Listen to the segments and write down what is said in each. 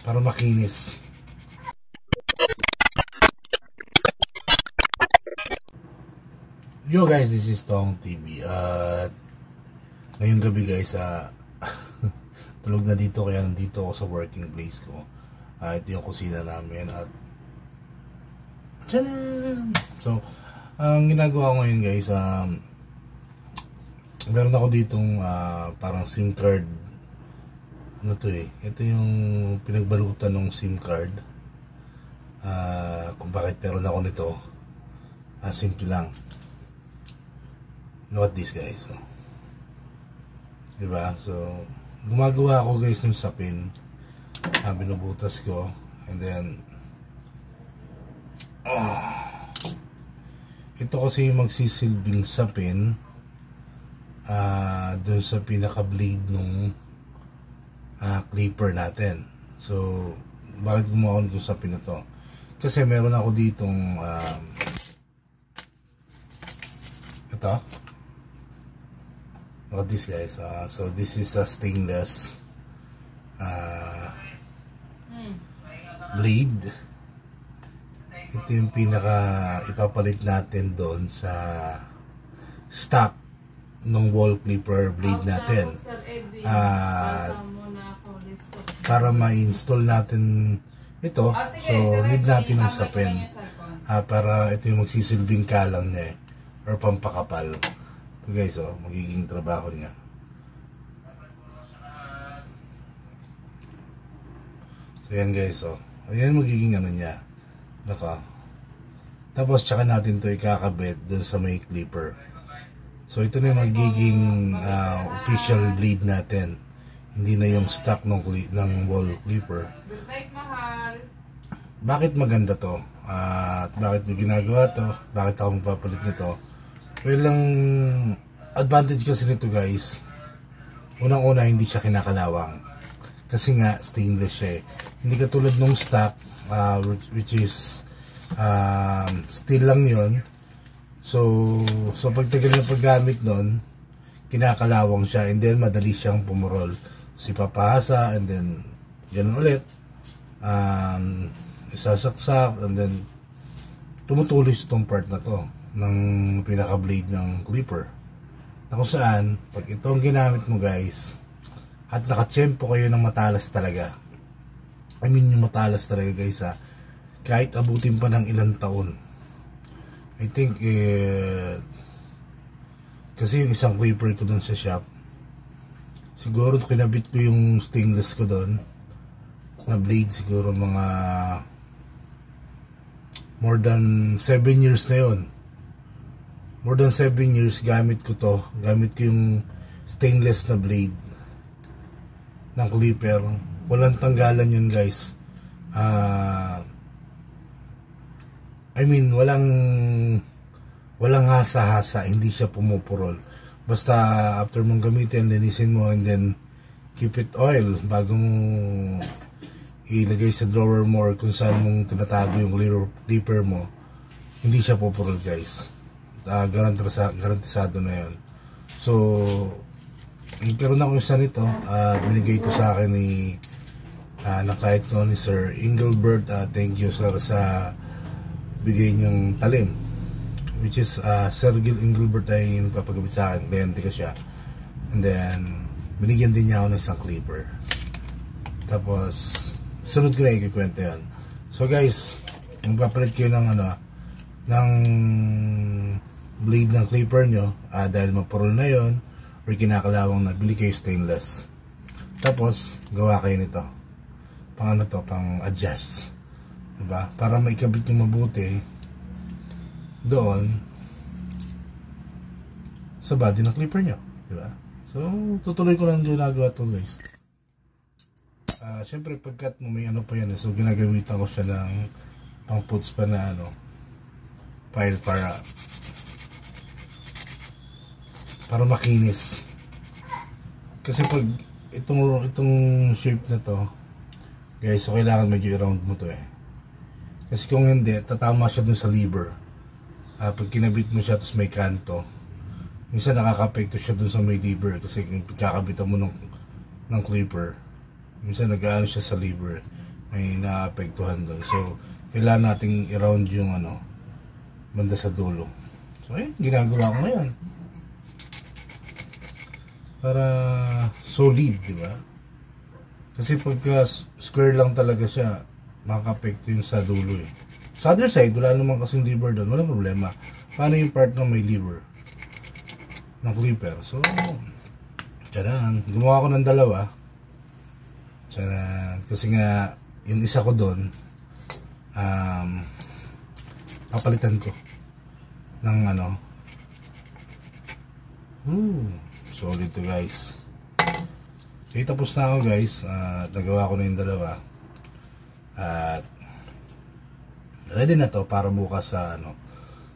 para makinis. Yo guys, this is Tong TV at ngayong gabi guys tulog na dito, kaya nandito ako sa working place ko. Ito yung kusina namin at tchanan! So ang ginagawa ko ngayon guys, meron ako ditong parang SIM card. Ano to ito yung pinagbalutan ng SIM card. Kung bakit meron ako nito, simple lang. Look at this guys, diba? So gumagawa ako guys ng sapin, binubutas ko, and then ito kasi magsisilbing sapin dun sa pinaka blade nung clipper natin. So bakit gumawa ko ng sapin na to? Kasi meron ako ditong ito. Look at this guys. So this is a stainless blade. Ito yung pinaka ipapalit natin doon sa stock ng wall clipper blade natin. Para ma-install natin ito, so need natin ng sapin para ito yung magsisilbing kalang niya or pampakapal. So guys, magiging trabaho niya. So yan guys, ayan magiging ano niya. Tapos tsaka natin to ikakabit dun sa may clipper. So ito na yung magiging official blade natin. Hindi na yung stock ng wall clipper. Bakit maganda to? At bakit mo ginagawa to? Bakit ako magpapalit nito? Well, ang advantage kasi nito guys, unang-una hindi siya kinakalawang. Kasi nga stainless siya Hindi katulad nung stock which is steel lang yon. So pagtagal na paggamit nun, kinakalawang siya, and then madali siyang pumurol. So ipapahasa, and then ganun ulit, isasaksak, and then tumutulis itong part na to ng pinaka blade ng clipper, na kung saan pag itong ginamit mo guys at nakatsyempo kayo ng matalas talaga, I mean yung matalas talaga guys, kahit abutin pa ng ilang taon, I think kasi yung isang clipper ko dun sa shop, siguro kinabit ko yung stainless ko dun na blade, siguro mga more than 7 years na yon. More than 7 years gamit ko to. Gamit ko yung stainless na blade ng clipper. Walang tanggalan yun guys. I mean walang hasa-hasa, hindi siya pumupurol. Basta after mong gamitin, linisin mo, and then keep it oil bago mo ilagay sa drawer mo or kung saan mong tinatago yung clipper mo, hindi siya pupurol guys. Garantisado na yun. So nagkaroon ako isa nito, binigay ito sa akin ni na-client ko ni Sir Engelbert. Thank you sir sa bigay niyong talim, which is Sir Engelbert ay nagpapagamit sa akin, kliyente ko siya, and then binigyan din niya ako ng isang clipper. Tapos sunod ko na ikikwento yan. So guys, magpapalit kayo ng ng blade ng clipper nyo, dahil mapurol na yon or kinakalawang na, bili kayo stainless. Tapos gawa kayo nito pang pang adjust, diba? Para maikabit nyo mabuti doon sa body ng clipper nyo, diba? So tutuloy ko lang ginagawa to guys. Syempre pagkat mo may pa yan, so ginagamitan ko siya ng pang puts pa na file para makinis. Kasi pag itong shape na to guys, so kailangan medyo i-round mo to kasi kung hindi, tatama siya dun sa lever. Pag kinabit mo siya tapos may kanto, minsan nakaka-apekto siya dun sa may lever, kasi kung kakabitan mo ng ng clipper. Minsan nag-aano siya sa lever, may naapektuhan doon. So kailangan nating i-round yung ano, banda sa dulo. So ayun, ginagawa ko ngayon para solid, di ba? Kasi pagka square lang talaga siya, makaka-apekto yung sa dulo eh. Sa other side, wala naman kasing lever doon, walang problema. Paano yung part na may lever ng clipper? So tsaran, gumawa ko ng dalawa. Tsaran, kasi nga yung isa ko doon papalitan ko ng ano. Solid to guys. Okay, tapos na ako guys. Nagawa ko na yung dalawa. At ready na to para bukas sa ano,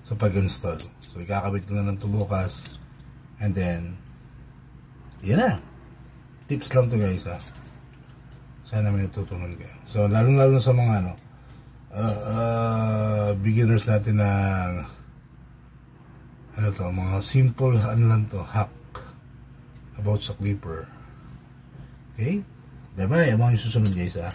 sa pag-install. So ikakabit ko na lang to bukas. And then yan na. Tips lang to guys ha. Sana may natutunan kayo. So lalo sa mga ano, beginners natin ng ano to, mga simple ano lang to, hack about sa clipper. Okay? Bye bye. Abangan yung susunod guys ha.